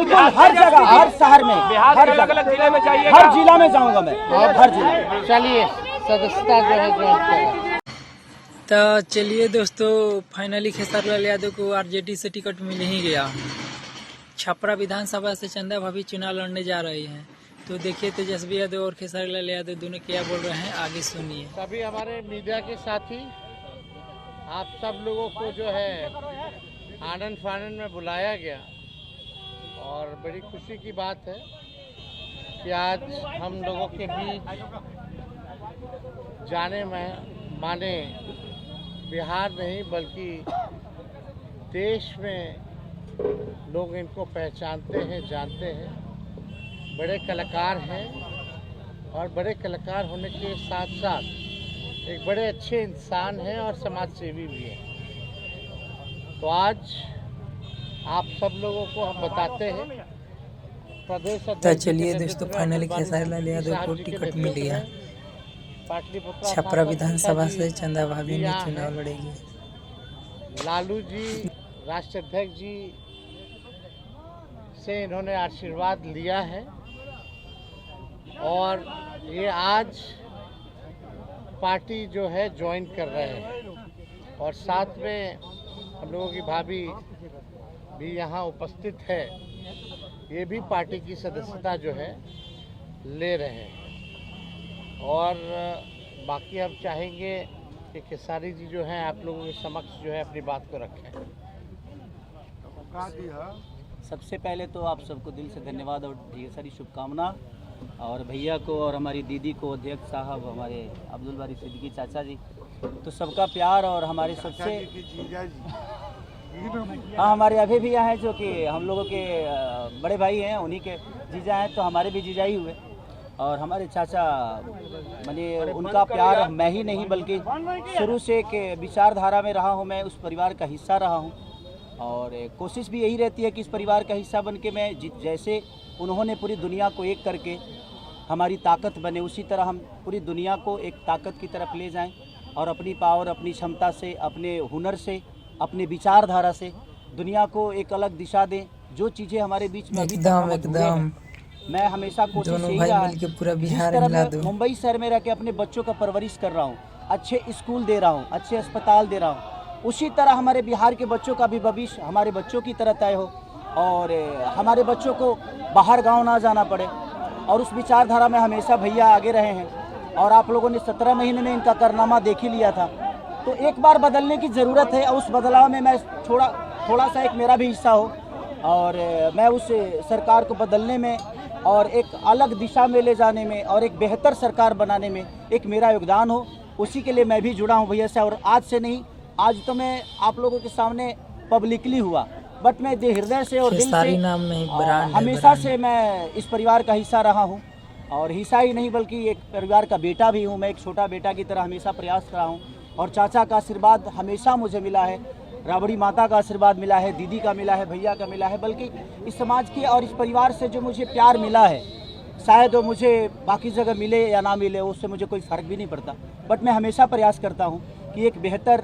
बिल्कुल हर जगह, हर शहर में, हर अलग जिले में चाहिए, हर जिला में जाऊंगा मैं, हर जिला। चलिए सदस्यता जो है ज्वाइन करें। तो चलिए दोस्तों, फाइनली खेसारी लाल यादव को आरजेडी से टिकट मिल ही गया। छपरा विधानसभा से चंदा भाभी चुनाव लड़ने जा रही हैं। तो देखिए तेजस्वी यादव और खेसारी लाल यादव दोनों क्या बोल रहे हैं, आगे सुनिए। सभी हमारे मीडिया के साथी, आप सब लोगों को जो है आनंद फानंद में बुलाया गया और बड़ी खुशी की बात है कि आज हम लोगों के बीच जाने में माने बिहार नहीं बल्कि देश में लोग इनको पहचानते हैं, जानते हैं। बड़े कलाकार हैं और बड़े कलाकार होने के साथ साथ एक बड़े अच्छे इंसान हैं और समाज सेवी भी हैं। तो आज आप सब लोगों को हम बताते हैं प्रदेश तो चलिए दोस्तों, फाइनली खेसारी लाल यादव को टिकट मिल गया। छपरा विधानसभा से चंदा भाभी ने चुनाव लड़ेगी। लालू जी राष्ट्राध्यक्ष जी से इन्होंने आशीर्वाद लिया है और ये आज पार्टी जो है ज्वाइन कर रहे हैं और साथ में हम लोगों की भाभी भी यहाँ उपस्थित है, ये भी पार्टी की सदस्यता जो है ले रहे हैं। और बाकी हम चाहेंगे कि खेसारी जी जो हैं आप लोगों के समक्ष जो है अपनी बात को रखें। सबसे पहले तो आप सबको दिल से धन्यवाद और ढेर सारी शुभकामना, और भैया को और हमारी दीदी को, अध्यक्ष साहब, हमारे अब्दुल बारी सिद्दीकी चाचा जी, तो सबका प्यार और हमारे सबसे हाँ हमारे अभी भी यहाँ हैं जो कि हम लोगों के बड़े भाई हैं, उन्हीं के जीजा हैं, तो हमारे भी जीजा ही हुए। और हमारे चाचा माने उनका प्यार मैं ही नहीं बल्कि शुरू से के विचारधारा में रहा हूँ, मैं उस परिवार का हिस्सा रहा हूँ और कोशिश भी यही रहती है कि इस परिवार का हिस्सा बन के मैं जैसे उन्होंने पूरी दुनिया को एक करके हमारी ताकत बने, उसी तरह हम पूरी दुनिया को एक ताकत की तरफ ले जाएं और अपनी पावर, अपनी क्षमता से, अपने हुनर से, अपने विचारधारा से दुनिया को एक अलग दिशा दें। जो चीज़ें हमारे बीच में एकदम मैं हमेशा कोशिश यही रहा, जिस तरह मैं मुंबई शहर में रह के अपने बच्चों का परवरिश कर रहा हूँ, अच्छे स्कूल दे रहा हूँ, अच्छे अस्पताल दे रहा हूँ, उसी तरह हमारे बिहार के बच्चों का भी भविष्य हमारे बच्चों की तरह तय हो और हमारे बच्चों को बाहर गांव ना जाना पड़े। और उस विचारधारा में हमेशा भैया आगे रहे हैं और आप लोगों ने 17 महीने में इनका कारनामा देख ही लिया था। तो एक बार बदलने की ज़रूरत है और उस बदलाव में मैं थोड़ा सा एक मेरा भी हिस्सा हो और मैं उस सरकार को बदलने में और एक अलग दिशा में ले जाने में और एक बेहतर सरकार बनाने में एक मेरा योगदान हो, उसी के लिए मैं भी जुड़ा हूँ भैया से। और आज से नहीं, आज तो मैं आप लोगों के सामने पब्लिकली हुआ, बट मैं हृदय से और दिल से नाम नहीं, हमेशा से मैं इस परिवार का हिस्सा रहा हूँ और हिस्सा ही नहीं बल्कि एक परिवार का बेटा भी हूँ। मैं एक छोटा बेटा की तरह हमेशा प्रयास कर रहा हूँ और चाचा का आशीर्वाद हमेशा मुझे मिला है, राबड़ी माता का आशीर्वाद मिला है, दीदी का मिला है, भैया का मिला है, बल्कि इस समाज की और इस परिवार से जो मुझे प्यार मिला है, शायद वो मुझे बाकी जगह मिले या ना मिले, उससे मुझे कोई फ़र्क भी नहीं पड़ता। बट मैं हमेशा प्रयास करता हूँ कि एक बेहतर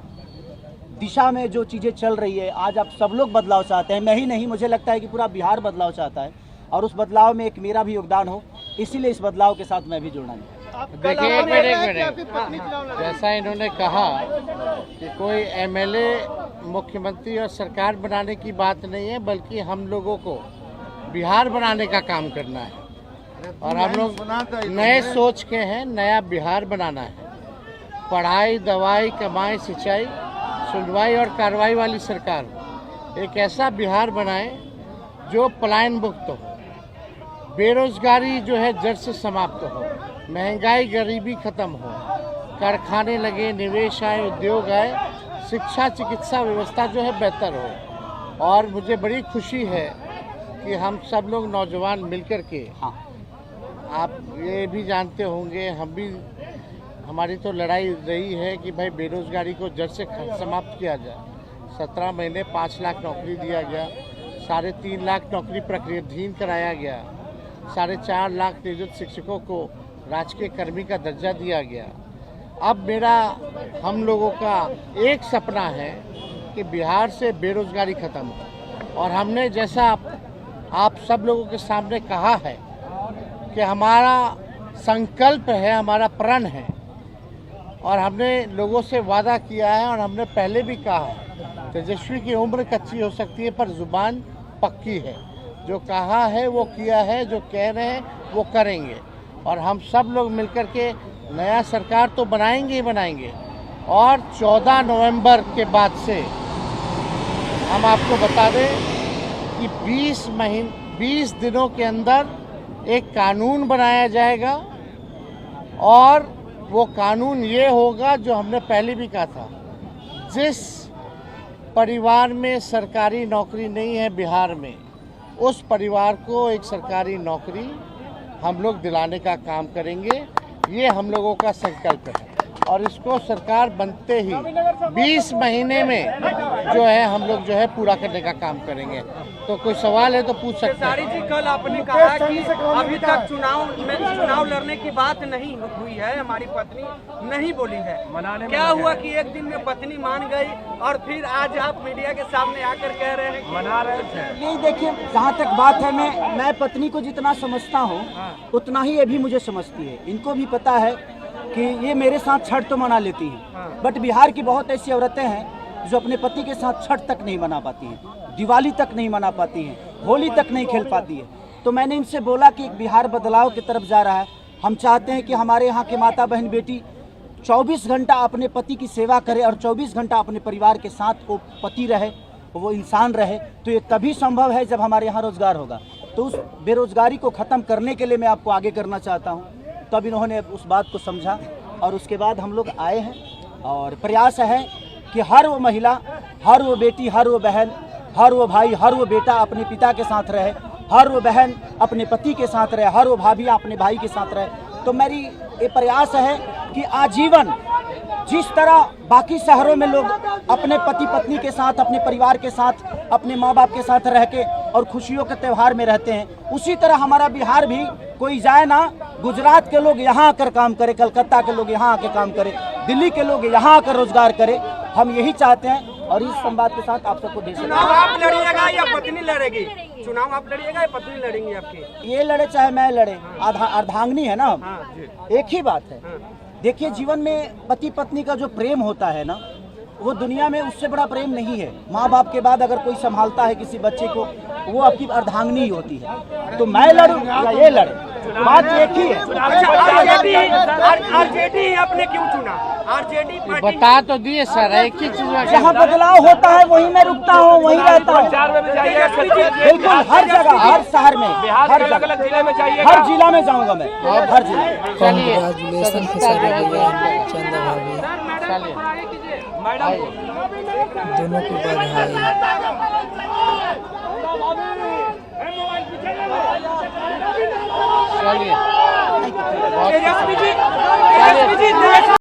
दिशा में जो चीज़ें चल रही है, आज आप सब लोग बदलाव चाहते हैं, मैं ही नहीं, मुझे लगता है कि पूरा बिहार बदलाव चाहता है और उस बदलाव में एक मेरा भी योगदान हो, इसीलिए इस बदलाव के साथ मैं भी जुड़ना है। देखिए एक मिनट, जैसा इन्होंने कहा कि कोई एमएलए मुख्यमंत्री और सरकार बनाने की बात नहीं है बल्कि हम लोगों को बिहार बनाने का काम करना है और हम लोग नए सोच के हैं, नया बिहार बनाना है। पढ़ाई, दवाई, कमाई, सिंचाई, सुनवाई और कार्रवाई वाली सरकार, एक ऐसा बिहार बनाए जो पलायन मुक्त हो, बेरोजगारी जो है जड़ से समाप्त हो, महंगाई गरीबी खत्म हो, कारखाने लगे, निवेश आए, उद्योग आए, शिक्षा चिकित्सा व्यवस्था जो है बेहतर हो। और मुझे बड़ी खुशी है कि हम सब लोग नौजवान मिलकर के, आप ये भी जानते होंगे, हम भी, हमारी तो लड़ाई रही है कि भाई बेरोजगारी को जड़ से समाप्त किया जाए। 17 महीने 5 लाख नौकरी दिया गया, 3.5 लाख नौकरी प्रक्रियाधीन कराया गया, 4.5 लाख नियोजित शिक्षकों को राजकीय कर्मी का दर्जा दिया गया। अब मेरा, हम लोगों का एक सपना है कि बिहार से बेरोजगारी खत्म हो और हमने जैसा आप सब लोगों के सामने कहा है कि हमारा संकल्प है, हमारा प्रण है, और हमने लोगों से वादा किया है और हमने पहले भी कहा है, तेजस्वी की उम्र कच्ची हो सकती है पर जुबान पक्की है। जो कहा है वो किया है, जो कह रहे हैं वो करेंगे, और हम सब लोग मिलकर के नया सरकार तो बनाएंगे ही बनाएंगे। और 14 नवंबर के बाद से हम आपको बता दें कि 20 दिनों के अंदर एक कानून बनाया जाएगा, और वो कानून ये होगा जो हमने पहले भी कहा था, जिस परिवार में सरकारी नौकरी नहीं है बिहार में, उस परिवार को एक सरकारी नौकरी हम लोग दिलाने का काम करेंगे। ये हम लोगों का संकल्प है, और इसको सरकार बनते ही 20 महीने में जो है हम लोग जो है पूरा करने का काम करेंगे। तो कोई सवाल है तो पूछ सकते हैं। खेसारी जी, कल आपने कहा कि अभी तक चुनाव लड़ने की बात नहीं हुई है, हमारी पत्नी नहीं बोली है। क्या हुआ कि एक दिन में पत्नी मान गई और फिर आज आप मीडिया के सामने आकर कह रहे हैं मना रहे थे? नहीं, देखिए, जहाँ तक बात है, मैं पत्नी को जितना समझता हूँ उतना ही ये भी मुझे समझती है। इनको भी पता है कि ये मेरे साथ छठ तो मना लेती हैं, बट बिहार की बहुत ऐसी औरतें हैं जो अपने पति के साथ छठ तक नहीं मना पाती हैं, दिवाली तक नहीं मना पाती हैं, होली तक नहीं खेल पाती है। तो मैंने इनसे बोला कि बिहार बदलाव की तरफ जा रहा है। हम चाहते हैं कि हमारे यहाँ के माता बहन बेटी 24 घंटा अपने पति की सेवा करे और 24 घंटा अपने परिवार के साथ वो पति रहे, वो इंसान रहे। तो ये तभी संभव है जब हमारे यहाँ रोजगार होगा। तो उस बेरोजगारी को ख़त्म करने के लिए मैं आपको आगे करना चाहता हूँ। तब इन्होंने उस बात को समझा, और उसके बाद हम लोग आए हैं, और प्रयास है कि हर वो महिला, हर वो बेटी, हर वो बहन, हर वो भाई, हर वो बेटा अपने पिता के साथ रहे, हर वो बहन अपने पति के साथ रहे, हर वो भाभी अपने भाई के साथ रहे। तो मेरी ये प्रयास है कि आजीवन जिस तरह बाकी शहरों में लोग अपने पति पत्नी के साथ, अपने परिवार के साथ, अपने माँ बाप के साथ रह के और खुशियों के त्यौहार में रहते हैं, उसी तरह हमारा बिहार भी कोई जाए ना, गुजरात के लोग यहाँ आकर काम करे, कलकत्ता के लोग यहाँ आकर काम करे, दिल्ली के लोग यहाँ आकर रोजगार करे। हम यही चाहते हैं, और इस संवाद के साथ आप सबको दे सकते हैं। चुनाव आप लड़िएगा या पत्नी लड़ेगी? चुनाव आप लड़िएगा या पत्नी लड़ेंगी आपकी? ये लड़े चाहे मैं लड़े, अर्धांगिनी है ना हम, एक ही बात है। देखिए, जीवन में पति पत्नी का जो प्रेम होता है ना, वो दुनिया में उससे बड़ा प्रेम नहीं है। माँ बाप के बाद अगर कोई संभालता है किसी बच्चे को, वो आपकी अर्धांगिनी ही होती है। तो मैं लड़ूं या ये लड़े, बात एक ही है। आरजेडी आपने क्यों चुना? आरजेडी बता तो दिए सर, एक ही चीज। जहाँ बदलाव होता है वहीं मैं रुकता हूँ, वहीं रहता हूँ। बिल्कुल, हर जगह, हर शहर में, हर अलग जिले में जाइए, हर जिला में जाऊँगा मैं, हर जिले। कांग्रेचुलेसन खेसारी भैया, चंदा भाभी, दोनों को बधाई। चलिए।